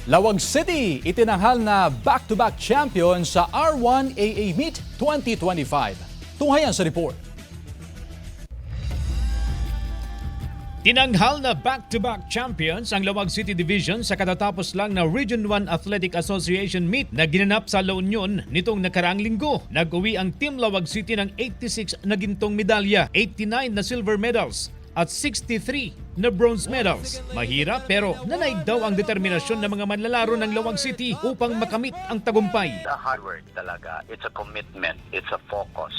Lawag City itinanghal na back-to-back champion sa R1AA Meet 2025. Tunghayan sa report. Tinanghal na back-to-back champions ang Lawag City Division sa katatapos lang na Region 1 Athletic Association Meet na ginanap sa La Union nitong nakaraang linggo. Nag-uwi ang Team Lawag City ng 86 na gintong medalya, 89 na silver medals at 63 na bronze medals. Mahirap pero nanaig daw ang determinasyon ng mga manlalaro ng Lawag City upang makamit ang tagumpay. A hard work talaga. It's a commitment. It's a focus.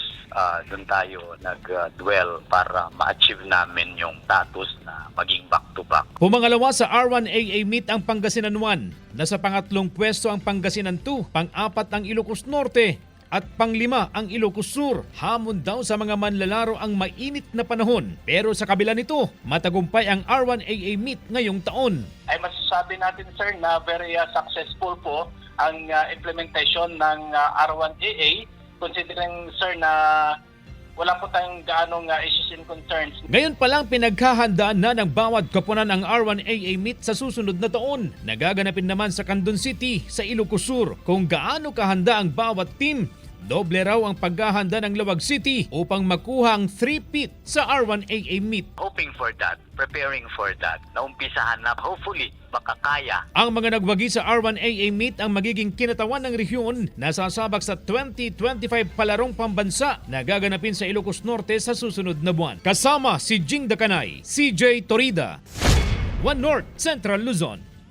Doon tayo nag-dwell para ma-achieve namin yung status na maging back-to-back. Pumangalawa sa R1AA Meet ang Pangasinan 1. Nasa pangatlong pwesto ang Pangasinan 2, pang-apat ang Ilocos Norte at pang-lima ang Ilocos Sur. Hamon daw sa mga manlalaro ang mainit na panahon. Pero sa kabila nito, matagumpay ang R1AA Meet ngayong taon. Ay masasabi natin, sir, na very successful po ang implementation ng R1AA, considering, sir, na wala po tayong gaanong issues and concerns. Ngayon pa lang pinaghahandaan na ng bawat koponan ang R1AA Meet sa susunod na taon. Nagaganapin naman sa Candon City sa Ilocos Sur. Kung gaano kahanda ang bawat team, doble raw ang paghahanda ng Lawag City upang makuha ang 3-peat sa R1AA Meet. Hoping for that, preparing for that, naumpisahan na hopefully makakaya. Ang mga nagwagi sa R1AA Meet ang magiging kinatawan ng rehiyon na sasabak sa 2025 palarong pambansa na gaganapin sa Ilocos Norte sa susunod na buwan. Kasama si Jing Dakanay, CJ Torida, One North, Central Luzon.